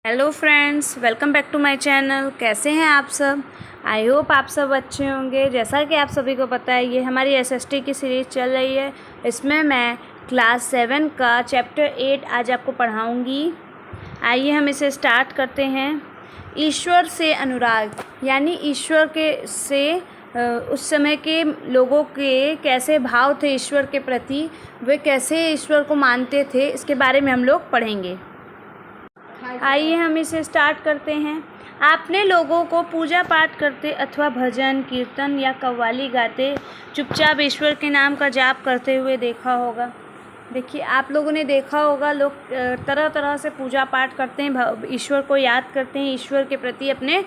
Hello friends, welcome back to my channel. कैसे हैं आप सब? आई होप आप सब अच्छे होंगे। जैसा कि आप सभी को पता है, ये हमारी एसएसटी की सीरीज़ चल रही है। इसमें मैं क्लास 7 का चैप्टर 8 आज आपको पढ़ाऊंगी। आइए हम इसे स्टार्ट करते हैं। ईश्वर से अनुराग, यानी ईश्वर के से उस समय के लोगों के कैसे भाव थे ईश्वर के प्रति, वे कैसे ईश्वर को मानते थे, इसके बारे में हम लोग पढ़ेंगे। आइए हम इसे स्टार्ट करते हैं। आपने लोगों को पूजा पाठ करते अथवा भजन कीर्तन या कव्वाली गाते चुपचाप ईश्वर के नाम का जाप करते हुए देखा होगा। देखिए, आप लोगों ने देखा होगा, लोग तरह तरह से पूजा पाठ करते हैं, ईश्वर को याद करते हैं, ईश्वर के प्रति अपने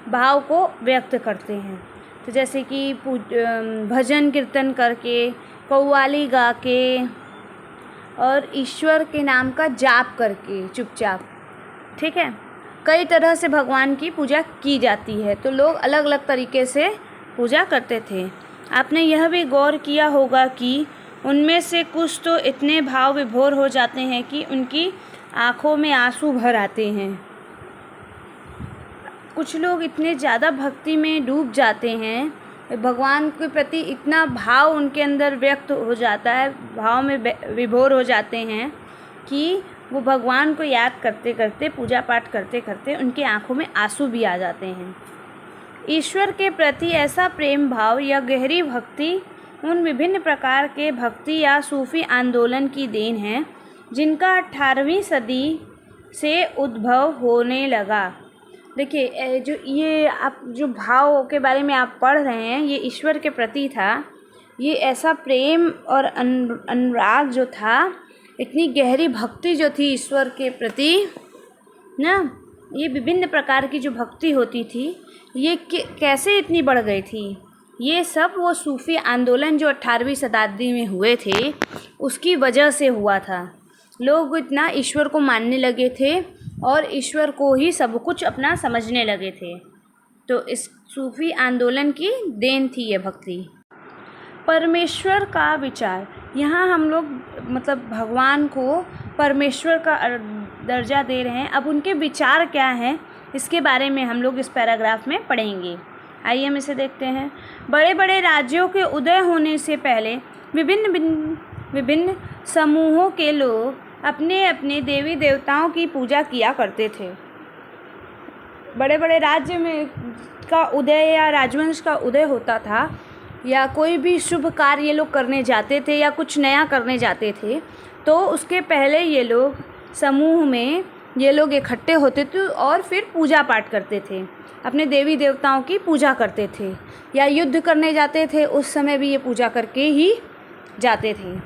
भाव को व्यक्त करते हैं। तो जैसे कि भजन कीर्तन करके, कव्वाली गा के और ईश्वर के नाम का जाप करके चुपचाप, ठीक है। कई तरह से भगवान की पूजा की जाती है, तो लोग अलग अलग तरीके से पूजा करते थे। आपने यह भी गौर किया होगा कि उनमें से कुछ तो इतने भाव विभोर हो जाते हैं कि उनकी आँखों में आंसू भर आते हैं। कुछ लोग इतने ज़्यादा भक्ति में डूब जाते हैं, भगवान के प्रति इतना भाव उनके अंदर व्यक्त हो जाता है, भाव में विभोर हो जाते हैं कि वो भगवान को याद करते करते, पूजा पाठ करते करते उनकी आंखों में आंसू भी आ जाते हैं। ईश्वर के प्रति ऐसा प्रेम भाव या गहरी भक्ति उन विभिन्न प्रकार के भक्ति या सूफी आंदोलन की देन है जिनका 18वीं सदी से उद्भव होने लगा। देखिए, जो ये आप जो भाव के बारे में आप पढ़ रहे हैं, ये ईश्वर के प्रति था। ये ऐसा प्रेम और अनुराग जो था, इतनी गहरी भक्ति जो थी ईश्वर के प्रति ना, ये विभिन्न प्रकार की जो भक्ति होती थी, ये कैसे इतनी बढ़ गई थी। ये सब वो सूफी आंदोलन जो 18वीं शताब्दी में हुए थे, उसकी वजह से हुआ था। लोग इतना ईश्वर को मानने लगे थे और ईश्वर को ही सब कुछ अपना समझने लगे थे। तो इस सूफी आंदोलन की देन थी ये भक्ति। परमेश्वर का विचार, यहाँ हम लोग मतलब भगवान को परमेश्वर का दर्जा दे रहे हैं। अब उनके विचार क्या हैं, इसके बारे में हम लोग इस पैराग्राफ में पढ़ेंगे। आइए हम इसे देखते हैं। बड़े बड़े राज्यों के उदय होने से पहले विभिन्न समूहों के लोग अपने अपने देवी देवताओं की पूजा किया करते थे। बड़े बड़े राज्य में का उदय या राजवंश का उदय होता था, या कोई भी शुभ कार्य ये लोग करने जाते थे या कुछ नया करने जाते थे, तो उसके पहले ये लोग समूह में ये लोग इकट्ठे होते थे और फिर पूजा पाठ करते थे, अपने देवी देवताओं की पूजा करते थे। या युद्ध करने जाते थे, उस समय भी ये पूजा करके ही जाते थे।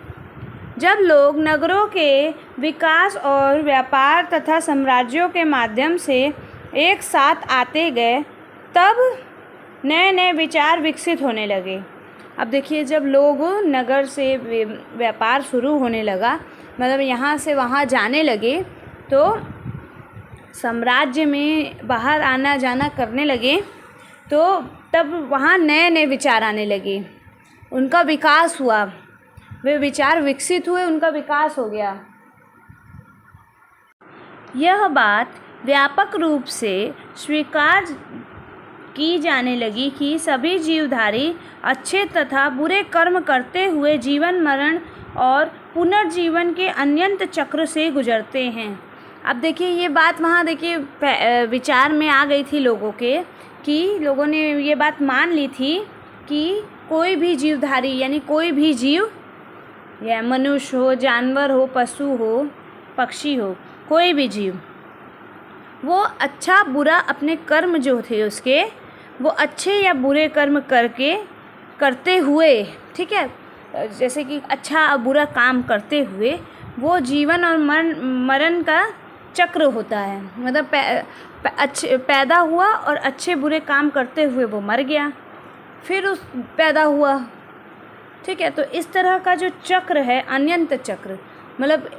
जब लोग नगरों के विकास और व्यापार तथा साम्राज्यों के माध्यम से एक साथ आते गए, तब नए नए विचार विकसित होने लगे। अब देखिए, जब लोग नगर से व्यापार शुरू होने लगा, मतलब यहाँ से वहाँ जाने लगे, तो साम्राज्य में बाहर आना जाना करने लगे, तो तब वहाँ नए नए विचार आने लगे, उनका विकास हुआ, वे विचार विकसित हुए, उनका विकास हो गया। यह बात व्यापक रूप से स्वीकार की जाने लगी कि सभी जीवधारी अच्छे तथा बुरे कर्म करते हुए जीवन मरण और पुनर्जीवन के अनंत चक्र से गुजरते हैं। अब देखिए, ये बात वहाँ देखिए विचार में आ गई थी लोगों के, कि लोगों ने ये बात मान ली थी कि कोई भी जीवधारी, यानी कोई भी जीव, या मनुष्य हो, जानवर हो, पशु हो, पक्षी हो, कोई भी जीव, वो अच्छा बुरा अपने कर्म जो थे उसके, वो अच्छे या बुरे कर्म करते हुए, ठीक है, जैसे कि अच्छा और बुरा काम करते हुए, वो जीवन और मरण का चक्र होता है। मतलब पैदा हुआ और अच्छे बुरे काम करते हुए वो मर गया, फिर उस पैदा हुआ, ठीक है। तो इस तरह का जो चक्र है, अनंत चक्र, मतलब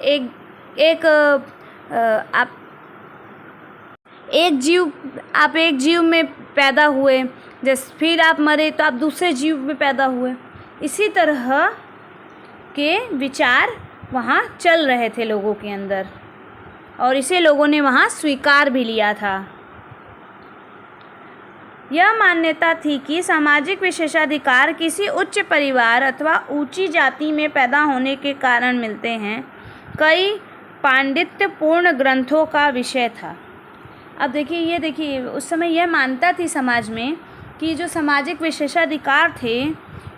आप एक जीव में पैदा हुए, जैसे फिर आप मरे तो आप दूसरे जीव में पैदा हुए। इसी तरह के विचार वहाँ चल रहे थे लोगों के अंदर। और इसे लोगों ने वहाँ स्वीकार भी लिया था। यह मान्यता थी कि सामाजिक विशेषाधिकार किसी उच्च परिवार अथवा ऊंची जाति में पैदा होने के कारण मिलते हैं। कई पांडित्यपूर्ण ग्रंथों का विषय था। अब देखिए उस समय यह मान्यता थी समाज में कि जो सामाजिक विशेषाधिकार थे,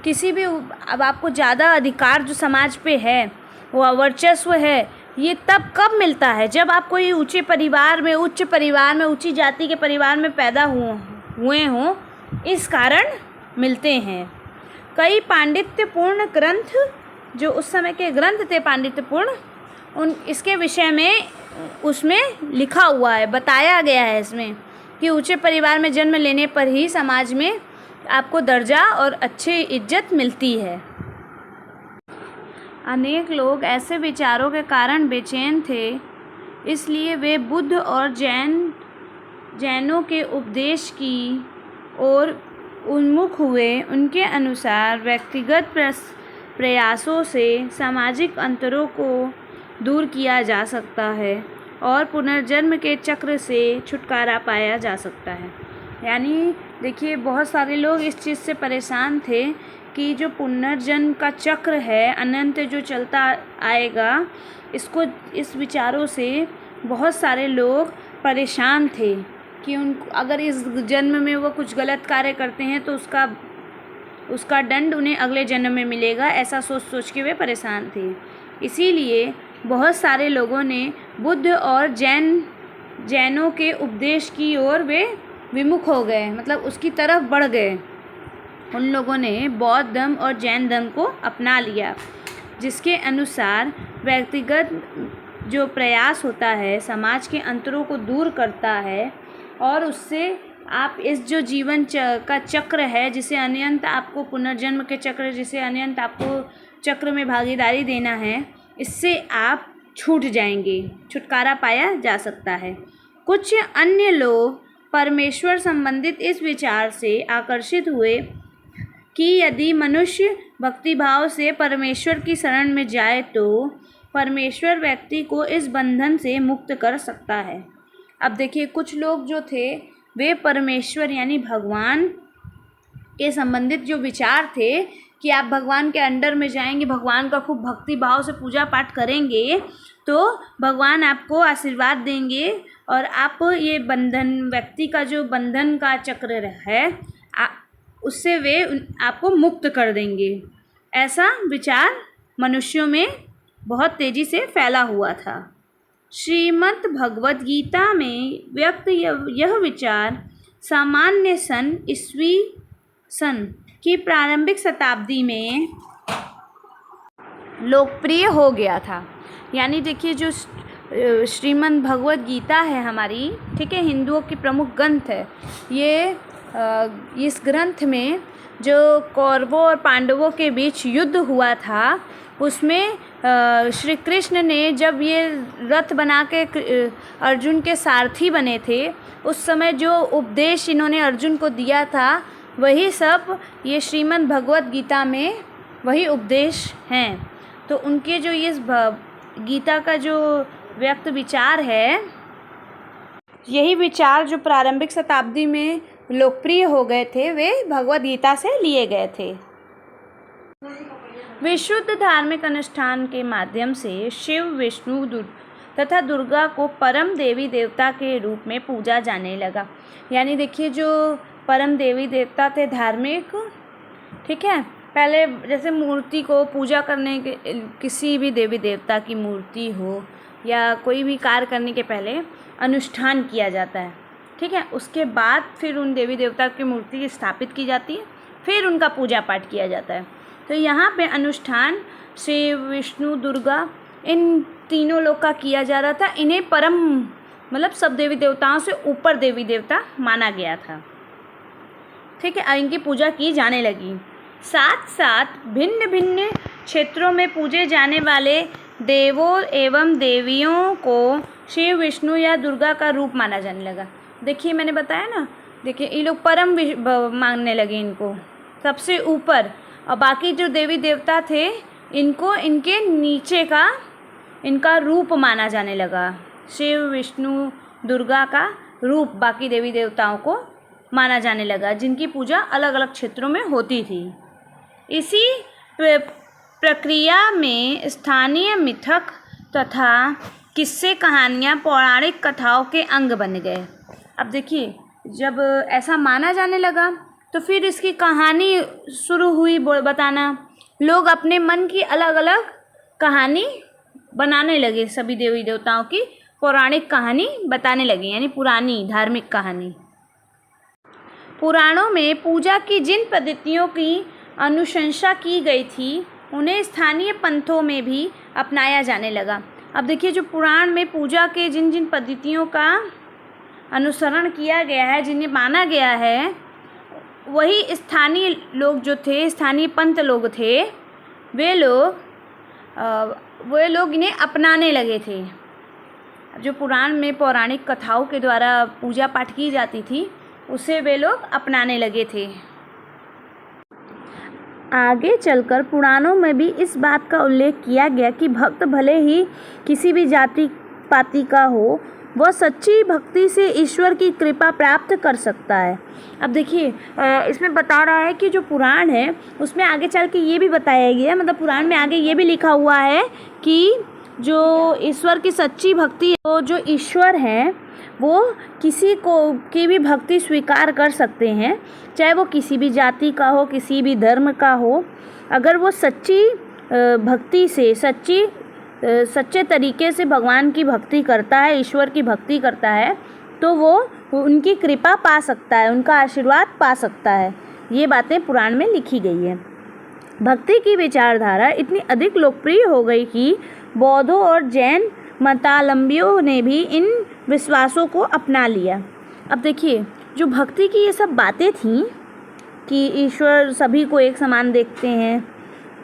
किसी भी अब आपको ज़्यादा अधिकार जो समाज पे है, वो वर्चस्व है, ये तब कब मिलता है जब आप कोई उच्च परिवार में, ऊंची जाति के परिवार में पैदा हुए हों, इस कारण मिलते हैं। कई पांडित्यपूर्ण ग्रंथ, जो उस समय के ग्रंथ थे पांडित्यपूर्ण, इसके विषय में उसमें लिखा हुआ है, बताया गया है इसमें कि ऊंचे परिवार में जन्म लेने पर ही समाज में आपको दर्जा और अच्छी इज्जत मिलती है। अनेक लोग ऐसे विचारों के कारण बेचैन थे, इसलिए वे बुद्ध और जैनों के उपदेश की ओर उन्मुख हुए। उनके अनुसार व्यक्तिगत प्रयासों से सामाजिक अंतरों को दूर किया जा सकता है और पुनर्जन्म के चक्र से छुटकारा पाया जा सकता है। यानी देखिए, बहुत सारे लोग इस चीज़ से परेशान थे कि जो पुनर्जन्म का चक्र है, अनंत जो चलता आएगा, इस विचारों से बहुत सारे लोग परेशान थे कि अगर इस जन्म में वो कुछ गलत कार्य करते हैं तो उसका दंड उन्हें अगले जन्म में मिलेगा। ऐसा सोच के वे परेशान थे। इसीलिए बहुत सारे लोगों ने बुद्ध और जैनों के उपदेश की ओर वे विमुख हो गए, मतलब उसकी तरफ बढ़ गए। उन लोगों ने बौद्ध धर्म और जैन धर्म को अपना लिया, जिसके अनुसार व्यक्तिगत जो प्रयास होता है समाज के अंतरों को दूर करता है और उससे आप इस जो जीवन का चक्र है, जिसे अनंत आपको पुनर्जन्म के चक्र, जिसे अनंत आपको चक्र में भागीदारी देना है, इससे आप छूट जाएंगे, छुटकारा पाया जा सकता है। कुछ अन्य लोग परमेश्वर संबंधित इस विचार से आकर्षित हुए कि यदि मनुष्य भक्तिभाव से परमेश्वर की शरण में जाए तो परमेश्वर व्यक्ति को इस बंधन से मुक्त कर सकता है। अब देखिए, कुछ लोग जो थे वे परमेश्वर यानी भगवान के संबंधित जो विचार थे कि आप भगवान के अंडर में जाएंगे, भगवान का खूब भक्ति भाव से पूजा पाठ करेंगे तो भगवान आपको आशीर्वाद देंगे और आप ये बंधन, व्यक्ति का जो बंधन का चक्र है, उससे वे आपको मुक्त कर देंगे। ऐसा विचार मनुष्यों में बहुत तेज़ी से फैला हुआ था। श्रीमद् भगवद गीता में व्यक्त यह विचार सामान्य सन ईस्वी सन की प्रारंभिक शताब्दी में लोकप्रिय हो गया था। यानी देखिए, जो श्रीमद् भगवद गीता है हमारी, ठीक है, हिंदुओं की प्रमुख ग्रंथ है। ये इस ग्रंथ में जो कौरवों और पांडवों के बीच युद्ध हुआ था, उसमें श्री कृष्ण ने जब ये रथ बना के अर्जुन के सारथी बने थे, उस समय जो उपदेश इन्होंने अर्जुन को दिया था, वही सब ये श्रीमद् भगवद गीता में वही उपदेश हैं। तो उनके जो ये गीता का जो व्यक्त विचार है, यही विचार जो प्रारंभिक शताब्दी में लोकप्रिय हो गए थे, वे भगवद गीता से लिए गए थे। विशुद्ध धार्मिक अनुष्ठान के माध्यम से शिव, विष्णु तथा दुर्गा को परम देवी देवता के रूप में पूजा जाने लगा। यानी देखिए, जो परम देवी देवता थे धार्मिक, ठीक है, पहले जैसे मूर्ति को पूजा करने के, किसी भी देवी देवता की मूर्ति हो या कोई भी कार्य करने के पहले अनुष्ठान किया जाता है, ठीक है। उसके बाद फिर उन देवी देवता की मूर्ति स्थापित की जाती है, फिर उनका पूजा पाठ किया जाता है। तो यहाँ पे अनुष्ठान शिव, विष्णु, दुर्गा, इन तीनों लोग का किया जा रहा था। इन्हें परम, मतलब सब देवी देवताओं से ऊपर देवी देवता माना गया था, ठीक है। इनकी पूजा की जाने लगी। साथ साथ भिन्न भिन्न क्षेत्रों में पूजे जाने वाले देवों एवं देवियों को शिव, विष्णु या दुर्गा का रूप माना जाने लगा। देखिए, मैंने बताया ना, देखिए ये लोग परम मानने लगे इनको, सबसे ऊपर, और बाकी जो देवी देवता थे इनको इनके नीचे का इनका रूप माना जाने लगा, शिव, विष्णु, दुर्गा का रूप बाकी देवी देवताओं को माना जाने लगा, जिनकी पूजा अलग अलग क्षेत्रों में होती थी। इसी प्रक्रिया में स्थानीय मिथक तथा किस्से कहानियाँ पौराणिक कथाओं के अंग बन गए। अब देखिए, जब ऐसा माना जाने लगा तो फिर इसकी कहानी शुरू हुई बताना। लोग अपने मन की अलग अलग कहानी बनाने लगे, सभी देवी देवताओं की पौराणिक कहानी बताने लगे, यानी पुरानी धार्मिक कहानी। पुराणों में पूजा की जिन पद्धतियों की अनुशंसा की गई थी, उन्हें स्थानीय पंथों में भी अपनाया जाने लगा। अब देखिए, जो पुराण में पूजा के जिन जिन पद्धतियों का अनुसरण किया गया है, जिन्हें माना गया है, वही स्थानीय लोग जो थे, स्थानीय पंथ लोग थे, वे लोग इन्हें अपनाने लगे थे। जो पुराण में पौराणिक कथाओं के द्वारा पूजा पाठ की जाती थी, उसे वे लोग अपनाने लगे थे। आगे चलकर पुराणों में भी इस बात का उल्लेख किया गया कि भक्त भले ही किसी भी जाति पाति का हो, वह सच्ची भक्ति से ईश्वर की कृपा प्राप्त कर सकता है। अब देखिए, इसमें बता रहा है कि जो पुराण है उसमें आगे चल के ये भी बताया गया है, मतलब पुराण में आगे ये भी लिखा हुआ है कि जो ईश्वर की सच्ची भक्ति है, तो जो ईश्वर हैं वो किसी को की भी भक्ति स्वीकार कर सकते हैं, चाहे वो किसी भी जाति का हो, किसी भी धर्म का हो। अगर वो सच्ची भक्ति से सच्चे तरीके से भगवान की भक्ति करता है, ईश्वर की भक्ति करता है, तो वो उनकी कृपा पा सकता है, उनका आशीर्वाद पा सकता है। ये बातें पुराण में लिखी गई है। भक्ति की विचारधारा इतनी अधिक लोकप्रिय हो गई कि बौद्धों और जैन मतावलंबियों ने भी इन विश्वासों को अपना लिया। अब देखिए, जो भक्ति की ये सब बातें थीं कि ईश्वर सभी को एक समान देखते हैं,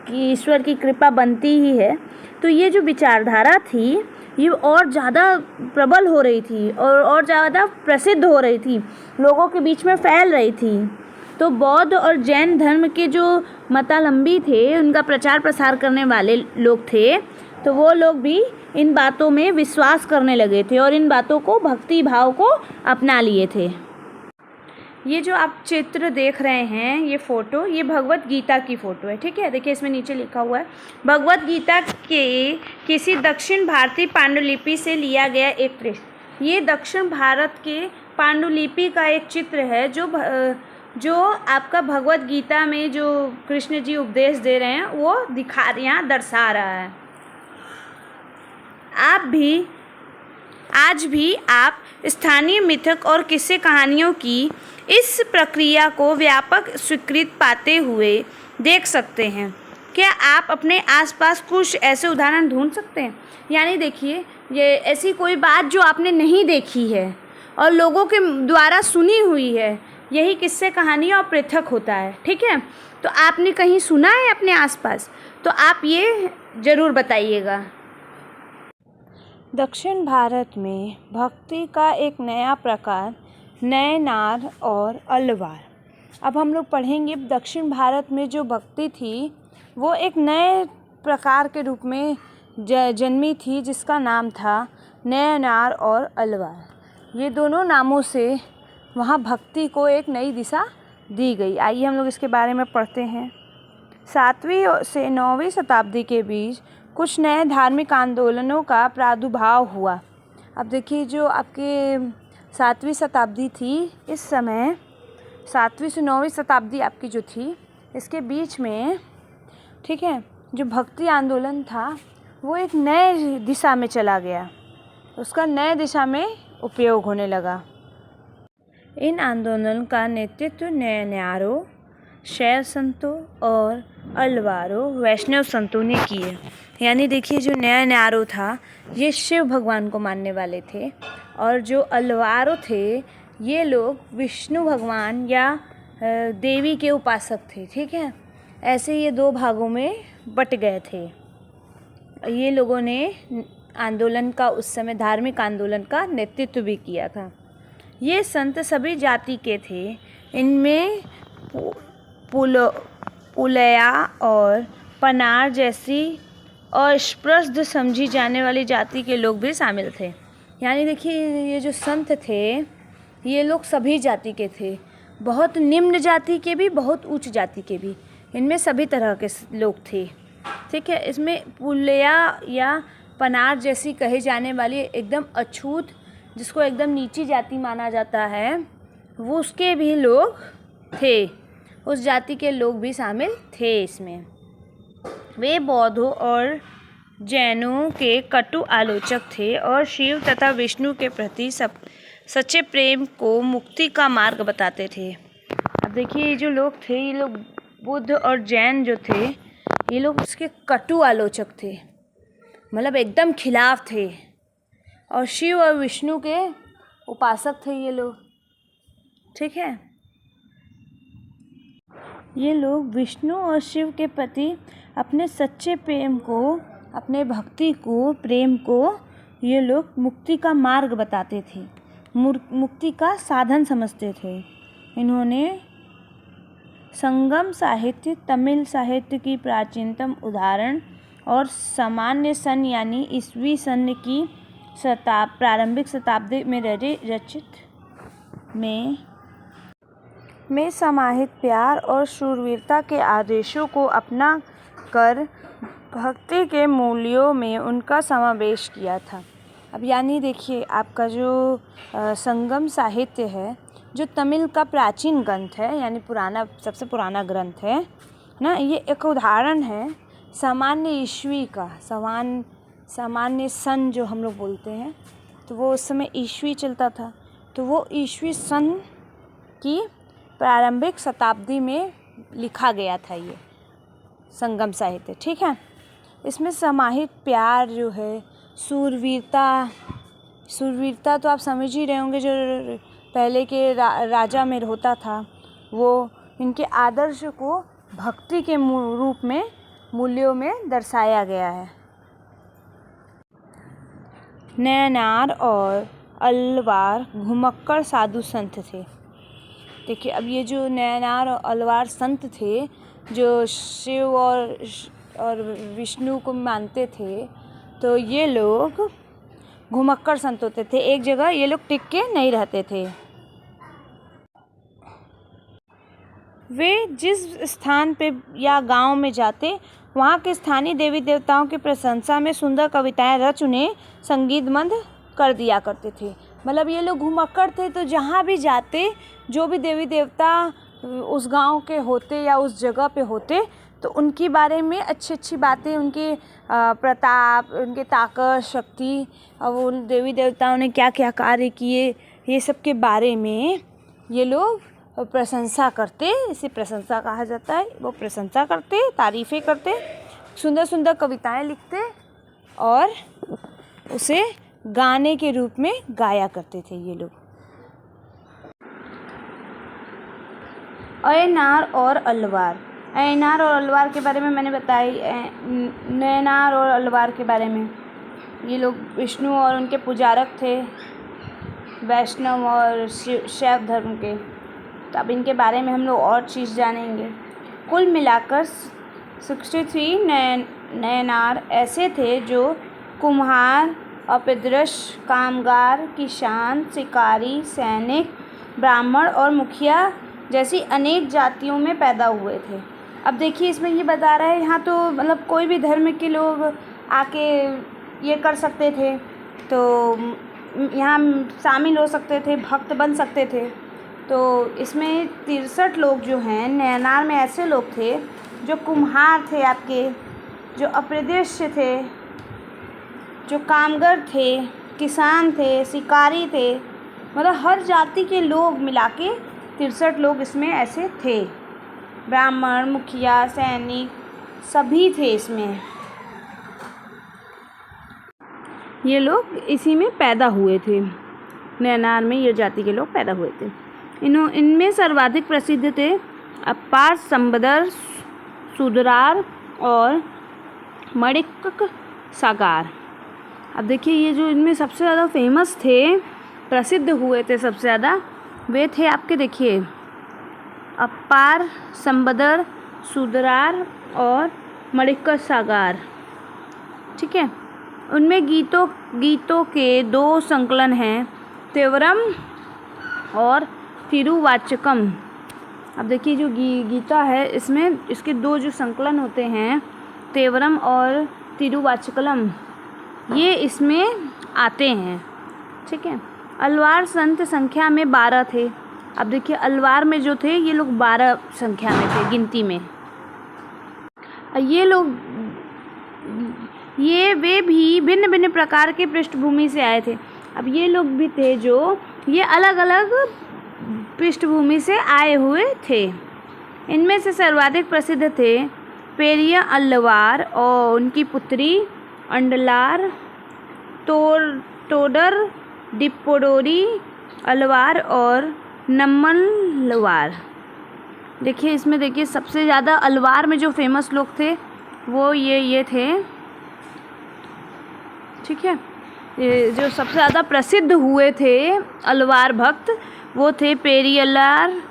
कि ईश्वर की कृपा बनती ही है, तो ये जो विचारधारा थी ये और ज़्यादा प्रबल हो रही थी और ज़्यादा प्रसिद्ध हो रही थी, लोगों के बीच में फैल रही थी। तो बौद्ध और जैन धर्म के जो मतावलंबी थे, उनका प्रचार प्रसार करने वाले लोग थे, तो वो लोग भी इन बातों में विश्वास करने लगे थे और इन बातों को, भक्ति भाव को अपना लिए थे। ये जो आप चित्र देख रहे हैं, ये फ़ोटो, ये भगवत गीता की फ़ोटो है, ठीक है। देखिए, इसमें नीचे लिखा हुआ है भगवत गीता के किसी दक्षिण भारतीय पांडुलिपि से लिया गया एक दृश्य। ये दक्षिण भारत के पांडुलिपि का एक चित्र है जो आपका भगवत गीता में जो कृष्ण जी उपदेश दे रहे हैं वो यहाँ दर्शा रहा है। आज भी आप स्थानीय मिथक और किस्से कहानियों की इस प्रक्रिया को व्यापक स्वीकृति पाते हुए देख सकते हैं। क्या आप अपने आसपास कुछ ऐसे उदाहरण ढूंढ सकते हैं? यानी देखिए, ये ऐसी कोई बात जो आपने नहीं देखी है और लोगों के द्वारा सुनी हुई है, यही किस्से कहानियाँ और पृथक होता है, ठीक है। तो आपने कहीं सुना है अपने आसपास, तो आप ये ज़रूर बताइएगा। दक्षिण भारत में भक्ति का एक नया प्रकार नयनार और अलवार। अब हम लोग पढ़ेंगे दक्षिण भारत में जो भक्ति थी वो एक नए प्रकार के रूप में जन्मी थी, जिसका नाम था नयनार और अलवार। ये दोनों नामों से वहाँ भक्ति को एक नई दिशा दी गई। आइए हम लोग इसके बारे में पढ़ते हैं। 7वीं से 9वीं शताब्दी के बीच कुछ नए धार्मिक आंदोलनों का प्रादुर्भाव हुआ। अब देखिए, जो आपके 7वीं शताब्दी थी, इस समय 7वीं से 9वीं शताब्दी आपकी जो थी, इसके बीच में, ठीक है, जो भक्ति आंदोलन था वो एक नए दिशा में चला गया, उसका नए दिशा में उपयोग होने लगा। इन आंदोलन का नेतृत्व नयनारों, शैव संतों और अलवारों, वैष्णव संतों ने किए। यानी देखिए, जो नयनारों था ये शिव भगवान को मानने वाले थे और जो अलवारों थे ये लोग विष्णु भगवान या देवी के उपासक थे, ठीक है। ऐसे ये दो भागों में बट गए थे। ये लोगों ने आंदोलन का, उस समय धार्मिक आंदोलन का नेतृत्व भी किया था। ये संत सभी जाति के थे। इनमें पुलया और पनार जैसी अस्पृश्य समझी जाने वाली जाति के लोग भी शामिल थे। यानी देखिए ये जो संत थे ये लोग सभी जाति के थे, बहुत निम्न जाति के भी, बहुत उच्च जाति के भी, इनमें सभी तरह के लोग थे। ठीक है, इसमें पुलया या पनार जैसी कही जाने वाली एकदम अछूत, जिसको एकदम नीची जाति माना जाता है, वो उसके भी लोग थे, उस जाति के लोग भी शामिल थे इसमें। वे बौद्धों और जैनों के कटु आलोचक थे और शिव तथा विष्णु के प्रति सच्चे प्रेम को मुक्ति का मार्ग बताते थे। अब देखिए ये जो लोग थे, ये लोग बुद्ध और जैन जो थे, ये लोग उसके कटु आलोचक थे, मतलब एकदम खिलाफ थे, और शिव और विष्णु के उपासक थे ये लोग। ठीक है, ये लोग विष्णु और शिव के प्रति अपने सच्चे प्रेम को, अपने भक्ति को, प्रेम को ये लोग मुक्ति का मार्ग बताते थे, मुक्ति का साधन समझते थे। इन्होंने संगम साहित्य, तमिल साहित्य की प्राचीनतम उदाहरण और सामान्य सन यानी ईस्वी सन की प्रारंभिक शताब्दी में रचित में समाहित प्यार और शूरवीरता के आदेशों को अपना कर भक्ति के मूल्यों में उनका समावेश किया था। अब यानी देखिए आपका जो संगम साहित्य है, जो तमिल का प्राचीन ग्रंथ है, यानी पुराना, सबसे पुराना ग्रंथ है ना, ये एक उदाहरण है सामान्य ईस्वी का। सामान्य सन जो हम लोग बोलते हैं, तो वो उस समय ईस्वी चलता था, तो वो ईस्वी सन की प्रारंभिक शताब्दी में लिखा गया था ये संगम साहित्य। ठीक है, इसमें समाहित प्यार जो है, शूरवीरता तो आप समझ ही रहे होंगे, जो पहले के राजा में होता था, वो इनके आदर्श को भक्ति के रूप में, मूल्यों में दर्शाया गया है। नैनार और अलवार घुमक्कड़ साधु संत थे। देखिए अब ये जो नैनार और अलवार संत थे, जो शिव और विष्णु को मानते थे, तो ये लोग घुमक्कड़ संत होते थे, एक जगह ये लोग टिक के नहीं रहते थे। वे जिस स्थान पे या गांव में जाते, वहाँ के स्थानीय देवी देवताओं की प्रशंसा में सुंदर कविताएं रच उन्हें संगीतमंद कर दिया करते थे। मतलब ये लोग घुमक्कड़ थे, तो जहाँ भी जाते, जो भी देवी देवता उस गांव के होते या उस जगह पे होते, तो उनके बारे में अच्छी अच्छी बातें, उनके प्रताप, उनके ताकत, शक्ति, और वो देवी देवताओं ने क्या क्या कार्य किए, ये सब के बारे में ये लोग प्रशंसा करते। इसे प्रशंसा कहा जाता है। वो प्रशंसा करते, तारीफ़ें करते, सुंदर सुंदर कविताएं लिखते और उसे गाने के रूप में गाया करते थे ये लोग। ऐनार और अलवार। ऐनार और अलवार के बारे में मैंने बताया। नैनार और अलवार के बारे में, ये लोग विष्णु और उनके पुजारक थे, वैष्णव और शैव धर्म के। तो अब इनके बारे में हम लोग और चीज़ जानेंगे। कुल मिलाकर 63 नैनार ऐसे थे जो कुम्हार, अपदृश, कामगार, किसान, शिकारी, सैनिक, ब्राह्मण और मुखिया जैसी अनेक जातियों में पैदा हुए थे। अब देखिए इसमें ये बता रहा है, यहाँ तो मतलब कोई भी धर्म के लोग आके ये कर सकते थे, तो यहाँ शामिल हो सकते थे, भक्त बन सकते थे। तो इसमें 63 लोग जो हैं नैनार में ऐसे लोग थे जो कुम्हार थे, आपके जो अप्रदेश थे, जो कामगर थे, किसान थे, शिकारी थे, मतलब हर जाति के लोग मिला के 63 लोग इसमें ऐसे थे। ब्राह्मण, मुखिया, सैनिक सभी थे इसमें। ये लोग इसी में पैदा हुए थे, नैनार में ये जाति के लोग पैदा हुए थे। इनमें सर्वाधिक प्रसिद्ध थे अपार, संबदर, सुदरार और मणिक्क सागार। अब देखिए ये जो इनमें सबसे ज़्यादा फेमस थे, प्रसिद्ध हुए थे सबसे ज़्यादा, वे थे आपके देखिए अपार, संबदर, सुदरार और मणिक्क सागार। ठीक है, उनमें गीतों के 2 संकलन हैं, तेवरम और तिरुवाचकम। अब देखिए जो गीता है इसमें इसके 2 जो संकलन होते हैं, तेवरम और तिरुवाचकलम, ये इसमें आते हैं। ठीक है। अलवार संत संख्या में 12 थे। अब देखिए अलवार में जो थे ये लोग 12 संख्या में थे गिनती में। वे भी भिन्न भिन्न प्रकार के पृष्ठभूमि से आए थे। अब ये लोग भी थे जो ये अलग अलग पृष्ठभूमि से आए हुए थे। इनमें से सर्वाधिक प्रसिद्ध थे पेरिया अल्लवार और उनकी पुत्री अंडलार, टोडर डिप्पोडोरी अल्लवार और नम्मलवार। देखिए इसमें देखिए सबसे ज़्यादा अलवार में जो फेमस लोग थे वो ये थे। ठीक है। ये जो सबसे ज़्यादा प्रसिद्ध हुए थे अलवार भक्त वो थे पेरियलार।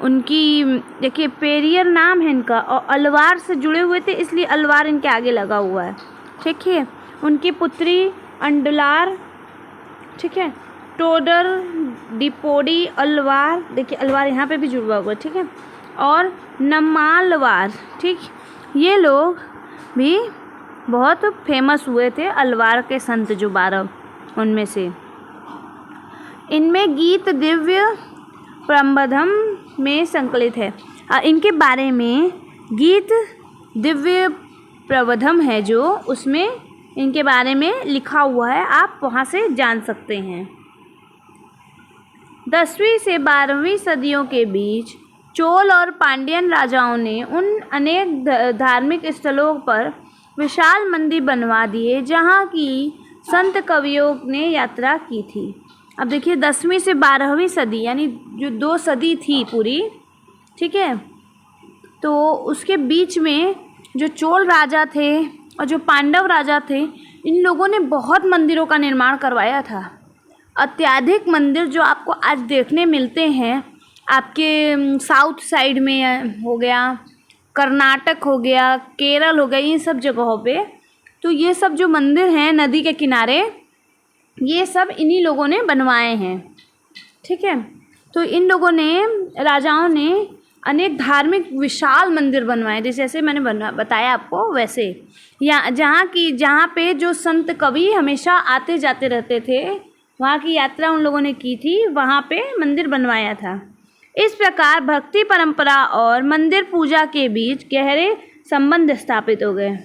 उनकी देखिए पेरियर नाम है इनका और अलवार से जुड़े हुए थे इसलिए अलवार इनके आगे लगा हुआ है। ठीक है। उनकी पुत्री अंडलार, ठीक है, टोडर डिपोडी अलवार, देखिए अलवार यहाँ पे भी जुड़ा हुआ है। ठीक है। और नम्मालवार। ठीक, ये लोग भी बहुत फेमस हुए थे अलवार के संत जो 12 उनमें से। इनमें गीत दिव्य प्रबंधम में संकलित है। इनके बारे में गीत दिव्य प्रबंधम है जो उसमें इनके बारे में लिखा हुआ है, आप वहाँ से जान सकते हैं। 10वीं से 12वीं सदियों के बीच चोल और पांड्यन राजाओं ने उन अनेक धार्मिक स्थलों पर विशाल मंदिर बनवा दिए जहाँ की संत कवियों ने यात्रा की थी। अब देखिए 10वीं से 12वीं सदी यानी जो 2 सदी थी पूरी। ठीक है। तो उसके बीच में जो चोल राजा थे और जो पांडव राजा थे इन लोगों ने बहुत मंदिरों का निर्माण करवाया था। अत्यधिक मंदिर जो आपको आज देखने मिलते हैं आपके साउथ साइड में हो गया, कर्नाटक हो गया, केरल हो गया, इन सब जगहों पे तो ये सब जो मंदिर हैं नदी के किनारे ये सब इन्हीं लोगों ने बनवाए हैं। ठीक है। तो इन लोगों ने राजाओं ने अनेक धार्मिक विशाल मंदिर बनवाए जैसे मैंने बताया आपको वैसे। जहाँ पे जो संत कवि हमेशा आते जाते रहते थे वहाँ की यात्रा उन लोगों ने की थी, वहाँ पे मंदिर बनवाया था। इस प्रकार भक्ति परंपरा और मंदिर पूजा के बीच गहरे संबंध स्थापित हो गए।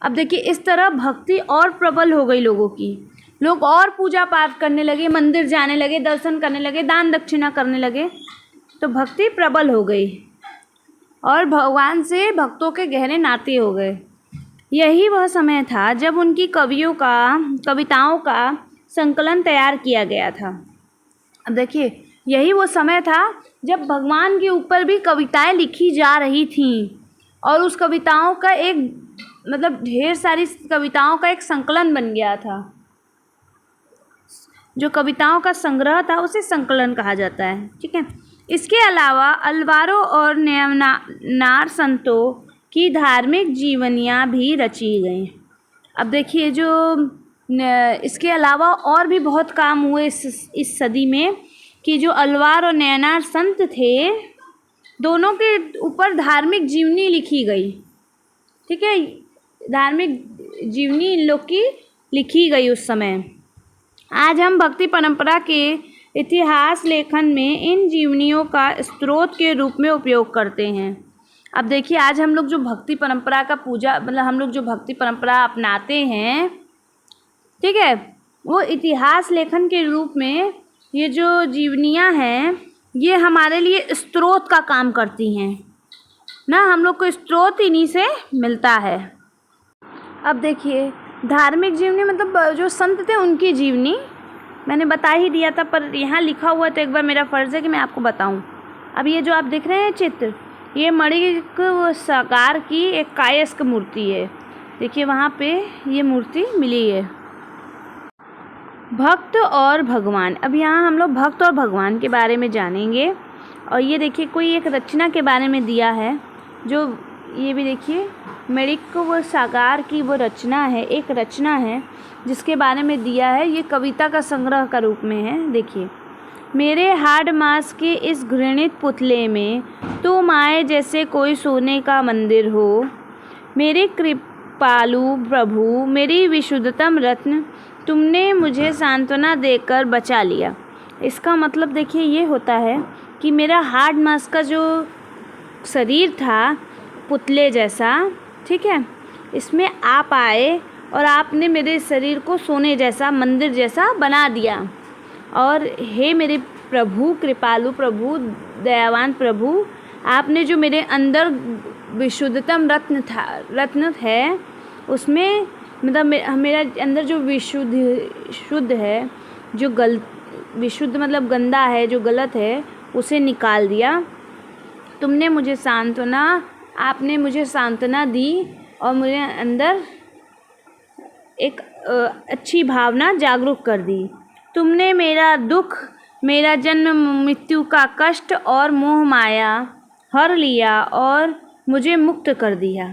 अब देखिए इस तरह भक्ति और प्रबल हो गई लोगों की, लोग और पूजा पाठ करने लगे, मंदिर जाने लगे, दर्शन करने लगे, दान दक्षिणा करने लगे, तो भक्ति प्रबल हो गई और भगवान से भक्तों के गहरे नाते हो गए। यही वह समय था जब उनकी कविताओं का संकलन तैयार किया गया था। अब देखिए यही वो समय था जब भगवान के ऊपर भी कविताएं लिखी जा रही थीं और उस कविताओं का एक ढेर सारी कविताओं का एक संकलन बन गया था। जो कविताओं का संग्रह था उसे संकलन कहा जाता है। ठीक है। इसके अलावा अलवारों और नार संतों की धार्मिक जीवनियाँ भी रची गईं। अब देखिए जो इसके अलावा और भी बहुत काम हुए इस सदी में कि जो अलवार और नैनार संत थे दोनों के ऊपर धार्मिक जीवनी लिखी गई। ठीक है। धार्मिक जीवनी इन लोग की लिखी गई उस समय। आज हम भक्ति परंपरा के इतिहास लेखन में इन जीवनियों का स्रोत के रूप में उपयोग करते हैं। अब देखिए आज हम लोग जो भक्ति परंपरा का हम लोग जो भक्ति परंपरा अपनाते हैं, ठीक है, वो इतिहास लेखन के रूप में ये जो जीवनियाँ हैं ये हमारे लिए स्रोत का काम करती हैं ना, हम लोग को स्रोत इन्हीं से मिलता है। अब देखिए धार्मिक जीवनी जो संत थे उनकी जीवनी मैंने बता ही दिया था, पर यहाँ लिखा हुआ तो एक बार मेरा फ़र्ज़ है कि मैं आपको बताऊँ। अब ये जो आप देख रहे हैं चित्र, ये मणिक साकार की एक कायस्क मूर्ति है। देखिए वहाँ पे ये मूर्ति मिली है। भक्त और भगवान। अब यहाँ हम लोग भक्त और भगवान के बारे में जानेंगे। और ये देखिए कोई एक रचना के बारे में दिया है, जो ये भी देखिए मणिक व सागर की वो रचना है, एक रचना है जिसके बारे में दिया है। ये कविता का संग्रह का रूप में है। देखिए, मेरे हाड़ मांस के इस घृणित पुतले में तुम आए जैसे कोई सोने का मंदिर हो। मेरे कृपालु प्रभु, मेरी विशुद्धतम रत्न, तुमने मुझे सांत्वना देकर बचा लिया। इसका मतलब देखिए ये होता है कि मेरा हाड़ मांस का जो शरीर था पुतले जैसा, ठीक है, इसमें आप आए और आपने मेरे शरीर को सोने जैसा, मंदिर जैसा बना दिया। और हे मेरे प्रभु, कृपालु प्रभु, दयावान प्रभु, आपने जो मेरे अंदर विशुद्धतम रत्न है, उसमें मतलब मेरा अंदर जो शुद्ध है, जो विशुद्ध मतलब गंदा है, जो गलत है, उसे निकाल दिया। तुमने मुझे आपने मुझे सांत्वना दी और मुझे अंदर एक अच्छी भावना जागरूक कर दी। तुमने मेरा दुख, मेरा जन्म मृत्यु का कष्ट और मोह माया हर लिया और मुझे मुक्त कर दिया।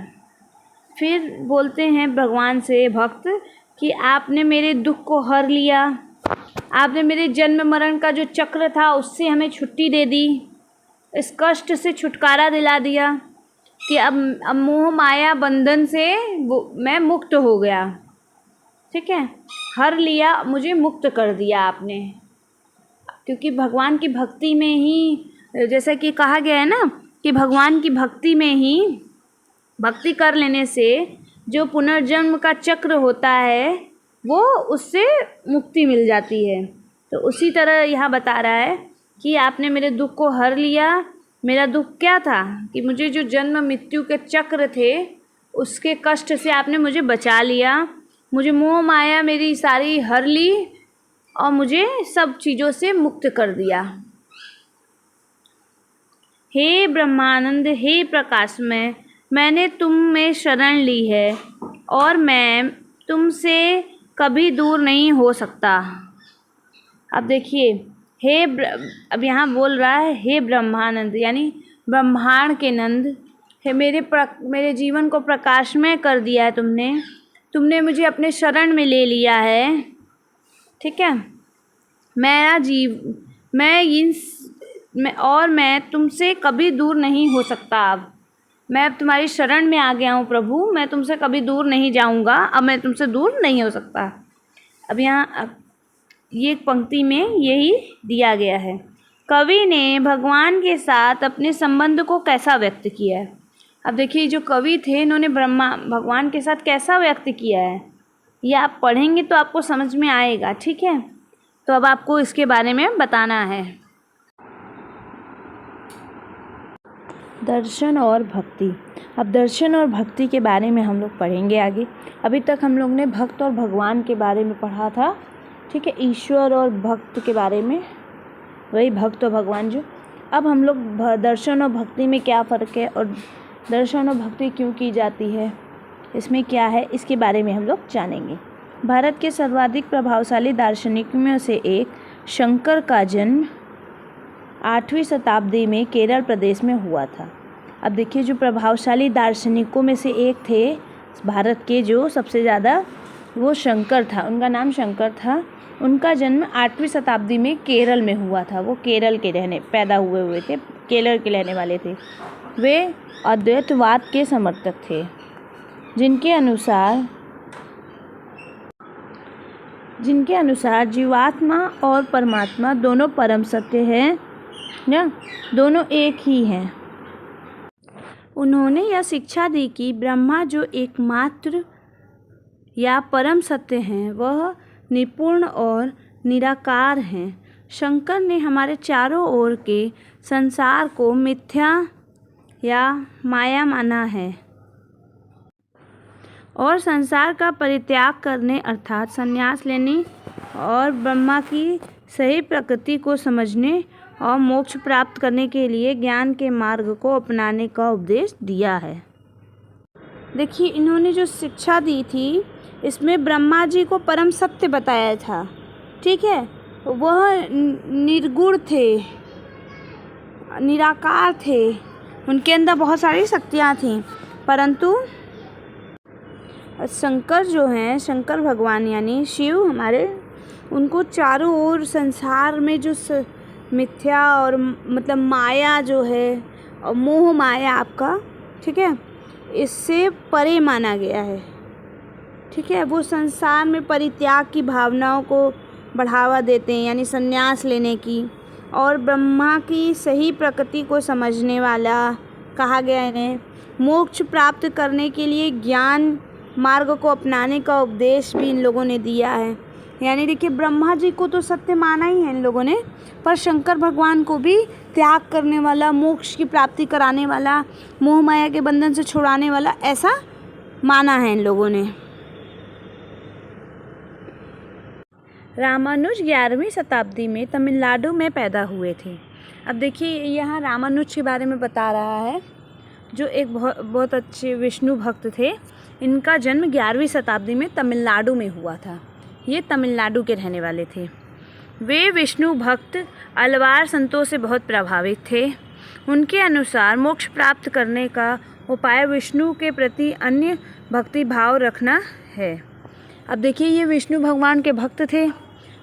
फिर बोलते हैं भगवान से भक्त कि आपने मेरे दुख को हर लिया, आपने मेरे जन्म मरण का जो चक्र था उससे हमें छुट्टी दे दी, इस कष्ट से छुटकारा दिला दिया कि अब मोह माया बंधन से मैं मुक्त हो गया। ठीक है, हर लिया, मुझे मुक्त कर दिया आपने। क्योंकि भगवान की भक्ति में ही, जैसा कि कहा गया है ना, कि भगवान की भक्ति में ही, भक्ति कर लेने से जो पुनर्जन्म का चक्र होता है वो उससे मुक्ति मिल जाती है। तो उसी तरह यहाँ बता रहा है कि आपने मेरे दुख को हर लिया। मेरा दुख क्या था कि मुझे जो जन्म मृत्यु के चक्र थे उसके कष्ट से आपने मुझे बचा लिया, मुझे मोह माया मेरी सारी हर ली और मुझे सब चीज़ों से मुक्त कर दिया। हे ब्रह्मानंद, हे प्रकाशमय, मैंने तुम में शरण ली है और मैं तुमसे कभी दूर नहीं हो सकता। अब देखिए, अब यहाँ बोल रहा है हे ब्रह्मानंद, यानी ब्रह्मांड के नंद, हे मेरे जीवन को प्रकाशमय कर दिया है तुमने मुझे अपने शरण में ले लिया है। ठीक है, मैं तुमसे कभी दूर नहीं हो सकता। अब तुम्हारी शरण में आ गया हूँ प्रभु, मैं तुमसे कभी दूर नहीं जाऊँगा, अब मैं तुमसे दूर नहीं हो सकता। अब यहाँ ये पंक्ति में यही दिया गया है। कवि ने भगवान के साथ अपने संबंध को कैसा व्यक्त किया है। अब देखिए, जो कवि थे इन्होंने भगवान के साथ कैसा व्यक्त किया है, ये आप पढ़ेंगे तो आपको समझ में आएगा। ठीक है, तो अब आपको इसके बारे में बताना है। दर्शन और भक्ति। अब दर्शन और भक्ति के बारे में हम लोग पढ़ेंगे आगे। अभी तक हम लोग ने भक्त और भगवान के बारे में पढ़ा था। ठीक है, ईश्वर और भक्त के बारे में, वही भक्त और भगवान जो। अब हम लोग दर्शन और भक्ति में क्या फ़र्क है और दर्शन और भक्ति क्यों की जाती है, इसमें क्या है, इसके बारे में हम लोग जानेंगे। भारत के सर्वाधिक प्रभावशाली दार्शनिकों में से एक शंकर का जन्म 8वीं शताब्दी में केरल प्रदेश में हुआ था। अब देखिए, जो प्रभावशाली दार्शनिकों में से एक थे भारत के, जो सबसे ज़्यादा, वो शंकर था, उनका नाम शंकर था। उनका जन्म 8वीं शताब्दी में केरल में हुआ था। वो केरल के पैदा हुए थे, केरल के रहने वाले थे। वे अद्वैतवाद के समर्थक थे, जिनके अनुसार जीवात्मा और परमात्मा दोनों परम सत्य हैं, ना, दोनों एक ही हैं। उन्होंने यह शिक्षा दी कि ब्रह्मा जो एकमात्र या परम सत्य हैं, वह निपुण और निराकार हैं। शंकर ने हमारे चारों ओर के संसार को मिथ्या या माया माना है और संसार का परित्याग करने अर्थात संन्यास लेने और ब्रह्मा की सही प्रकृति को समझने और मोक्ष प्राप्त करने के लिए ज्ञान के मार्ग को अपनाने का उपदेश दिया है। देखिए, इन्होंने जो शिक्षा दी थी इसमें ब्रह्मा जी को परम सत्य बताया था। ठीक है, वह निर्गुण थे, निराकार थे, उनके अंदर बहुत सारी शक्तियाँ थीं, परंतु शंकर जो हैं, शंकर भगवान यानी शिव हमारे, उनको चारों ओर संसार में जो मिथ्या और मतलब माया जो है और मोह माया आपका, ठीक है, इससे परे माना गया है। ठीक है, वो संसार में परित्याग की भावनाओं को बढ़ावा देते हैं, यानी संन्यास लेने की, और ब्रह्मा की सही प्रकृति को समझने वाला कहा गया है इन्हें। मोक्ष प्राप्त करने के लिए ज्ञान मार्ग को अपनाने का उपदेश भी इन लोगों ने दिया है। यानी देखिए, ब्रह्मा जी को तो सत्य माना ही है इन लोगों ने, पर शंकर भगवान को भी त्याग करने वाला, मोक्ष की प्राप्ति कराने वाला, मोह माया के बंधन से छुड़ाने वाला, ऐसा माना है इन लोगों ने। रामानुज 11वीं शताब्दी में तमिलनाडु में पैदा हुए थे। अब देखिए, यहाँ रामानुज के बारे में बता रहा है, जो एक बहुत अच्छे विष्णु भक्त थे। इनका जन्म 11वीं शताब्दी में तमिलनाडु में हुआ था। ये तमिलनाडु के रहने वाले थे। वे विष्णु भक्त अलवार संतों से बहुत प्रभावित थे। उनके अनुसार मोक्ष प्राप्त करने का उपाय विष्णु के प्रति अन्य भक्ति भाव रखना है। अब देखिए, ये विष्णु भगवान के भक्त थे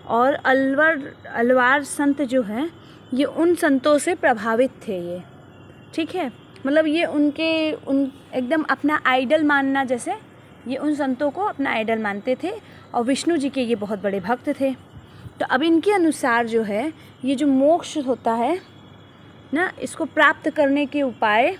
और अलवार संत जो हैं, ये उन संतों से प्रभावित थे ये। ठीक है, मतलब ये उन एकदम अपना आइडल मानना, जैसे ये उन संतों को अपना आइडल मानते थे और विष्णु जी के ये बहुत बड़े भक्त थे। तो अब इनके अनुसार जो है, ये जो मोक्ष होता है ना, इसको प्राप्त करने के उपाय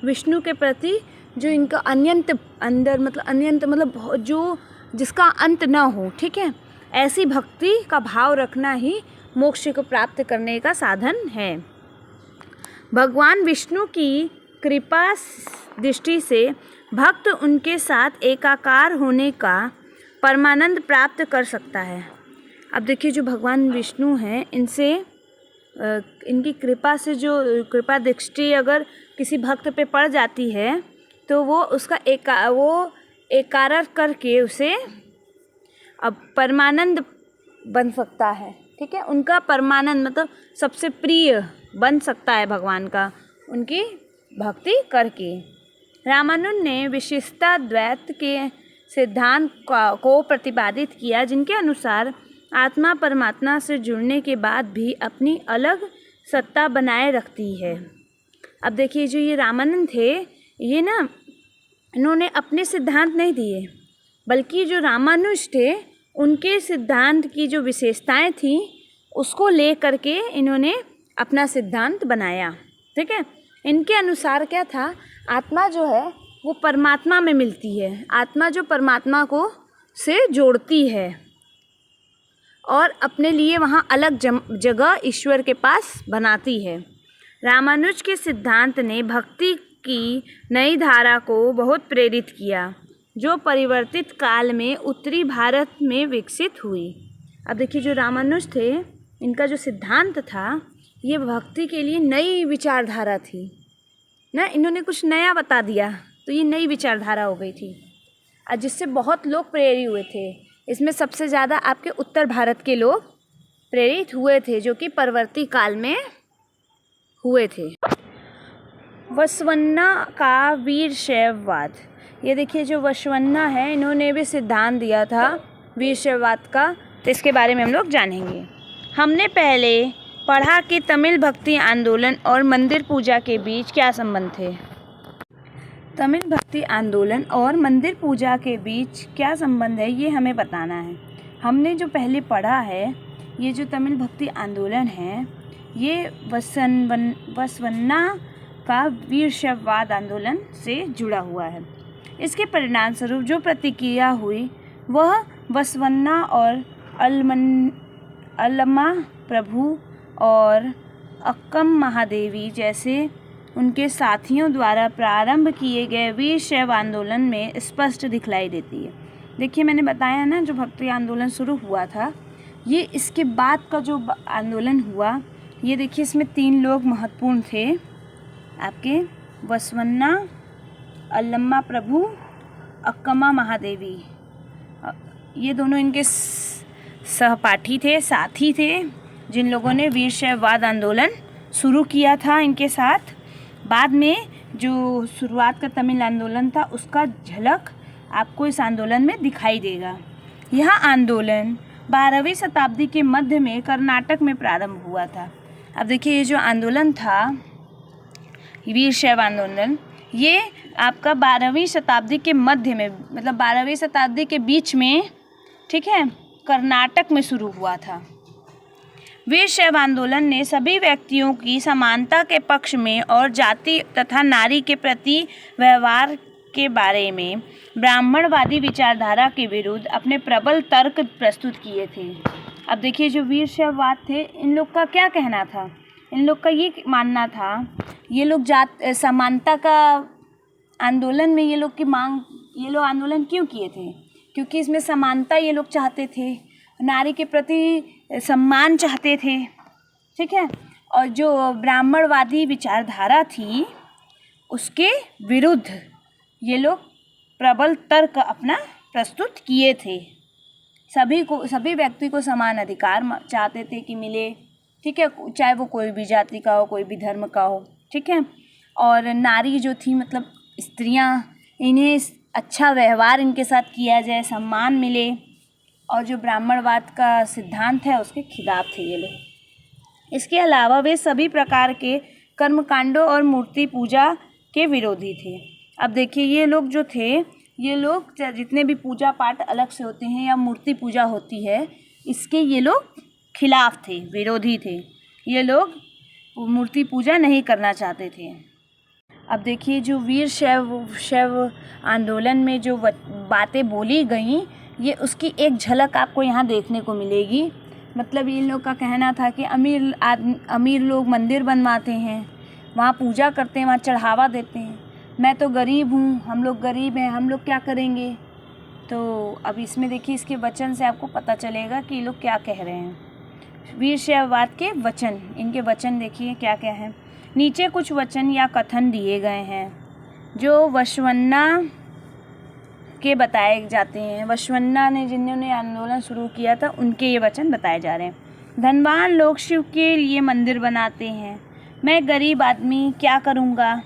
विष्णु के प्रति जो इनका अनंत अंदर, मतलब अनंत मतलब जो जिसका अंत ना हो, ठीक है, ऐसी भक्ति का भाव रखना ही मोक्ष को प्राप्त करने का साधन है। भगवान विष्णु की कृपा दृष्टि से भक्त उनके साथ एकाकार होने का परमानंद प्राप्त कर सकता है। अब देखिए, जो भगवान विष्णु हैं, इनसे इनकी कृपा से जो कृपा दृष्टि अगर किसी भक्त पे पड़ जाती है, तो वो उसका एकार करके उसे अब परमानंद बन सकता है। ठीक है, उनका परमानंद मतलब सबसे प्रिय बन सकता है भगवान का, उनकी भक्ति करके। रामानुज ने विशिष्टा द्वैत के सिद्धांत को प्रतिपादित किया, जिनके अनुसार आत्मा परमात्मा से जुड़ने के बाद भी अपनी अलग सत्ता बनाए रखती है। अब देखिए, जो ये रामानंद थे, ये ना इन्होंने अपने सिद्धांत नहीं दिए, बल्कि जो रामानुज थे उनके सिद्धांत की जो विशेषताएं थी उसको ले करके इन्होंने अपना सिद्धांत बनाया। ठीक है, इनके अनुसार क्या था, आत्मा जो है वो परमात्मा में मिलती है। आत्मा जो परमात्मा को से जोड़ती है और अपने लिए वहाँ अलग जगह ईश्वर के पास बनाती है। रामानुज के सिद्धांत ने भक्ति की नई धारा को बहुत प्रेरित किया, जो परिवर्तित काल में उत्तरी भारत में विकसित हुई। अब देखिए, जो रामानुज थे, इनका जो सिद्धांत था, ये भक्ति के लिए नई विचारधारा थी ना, इन्होंने कुछ नया बता दिया, तो ये नई विचारधारा हो गई थी और जिससे बहुत लोग प्रेरित हुए थे। इसमें सबसे ज़्यादा आपके उत्तर भारत के लोग प्रेरित हुए थे, जो कि परवर्ती काल में हुए थे। वसवन्ना का वीरशैववाद, ये देखिए, जो वसवन्ना है, इन्होंने भी सिद्धांत दिया था वीरशैववाद का, तो इसके बारे में हम लोग जानेंगे। हमने पहले पढ़ा कि तमिल भक्ति आंदोलन और मंदिर पूजा के बीच क्या संबंध थे। तमिल भक्ति आंदोलन और मंदिर पूजा के बीच क्या संबंध है, ये हमें बताना है। हमने जो पहले पढ़ा है, ये जो तमिल भक्ति आंदोलन है, ये वसवन्ना का वीरशैववाद आंदोलन से जुड़ा हुआ है। इसके परिणाम स्वरूप जो प्रतिक्रिया हुई वह वसवन्ना और अल्लमा प्रभु और अक्कम महादेवी जैसे उनके साथियों द्वारा प्रारंभ किए गए वीरशैव आंदोलन में स्पष्ट दिखलाई देती है। देखिए, मैंने बताया ना, जो भक्ति आंदोलन शुरू हुआ था, ये इसके बाद का जो आंदोलन हुआ, ये देखिए, इसमें 3 लोग महत्वपूर्ण थे आपके, वसवन्ना, अल्लमा प्रभु, अक्कमा महादेवी। ये दोनों इनके सहपाठी थे, साथी थे, जिन लोगों ने वीरशैववाद आंदोलन शुरू किया था इनके साथ। बाद में जो शुरुआत का तमिल आंदोलन था उसका झलक आपको इस आंदोलन में दिखाई देगा। यह आंदोलन 12वीं शताब्दी के मध्य में कर्नाटक में प्रारंभ हुआ था। अब देखिए ये जो आंदोलन था वीर शैव आंदोलन, ये आपका 12वीं शताब्दी के मध्य में, मतलब 12वीं शताब्दी के बीच में, ठीक है, कर्नाटक में शुरू हुआ था। वीर शैव आंदोलन ने सभी व्यक्तियों की समानता के पक्ष में और जाति तथा नारी के प्रति व्यवहार के बारे में ब्राह्मणवादी विचारधारा के विरुद्ध अपने प्रबल तर्क प्रस्तुत किए थे। अब देखिए जो वीर शैववाद थे, इन लोग का क्या कहना था? इन लोग का ये मानना था, ये लोग समानता का आंदोलन में ये लोग आंदोलन क्यों किए थे? क्योंकि इसमें समानता ये लोग चाहते थे, नारी के प्रति सम्मान चाहते थे, ठीक है। और जो ब्राह्मणवादी विचारधारा थी उसके विरुद्ध ये लोग प्रबल तर्क अपना प्रस्तुत किए थे। सभी व्यक्ति को समान अधिकार चाहते थे कि मिले, ठीक है, चाहे वो कोई भी जाति का हो, कोई भी धर्म का हो, ठीक है। और नारी जो थी, मतलब स्त्रियां, इन्हें अच्छा व्यवहार इनके साथ किया जाए, सम्मान मिले, और जो ब्राह्मणवाद का सिद्धांत है उसके खिलाफ थे ये लोग। इसके अलावा वे सभी प्रकार के कर्मकांडों और मूर्ति पूजा के विरोधी थे। अब देखिए ये लोग जो थे, ये लोग जितने भी पूजा पाठ अलग से होते हैं या मूर्ति पूजा होती है, इसके ये लोग खिलाफ थे, विरोधी थे। ये लोग मूर्ति पूजा नहीं करना चाहते थे। अब देखिए जो वीर शैव आंदोलन में जो बातें बोली गई, ये उसकी एक झलक आपको यहाँ देखने को मिलेगी। मतलब इन लोग का कहना था कि अमीर लोग मंदिर बनवाते हैं, वहाँ पूजा करते हैं, वहाँ चढ़ावा देते हैं। मैं तो गरीब हूँ, हम लोग गरीब हैं, हम लोग क्या करेंगे? तो अब इसमें देखिए इसके वचन से आपको पता चलेगा कि ये लोग क्या कह रहे हैं। वीर शैववाद के वचन, इनके वचन देखिए क्या क्या है। नीचे कुछ वचन या कथन दिए गए हैं जो वसवन्ना के बताए जाते हैं। वसवन्ना ने, जिन्होंने आंदोलन शुरू किया था, उनके ये वचन बताए जा रहे हैं। धनवान लोग शिव के लिए मंदिर बनाते हैं, मैं गरीब आदमी क्या करूँगा?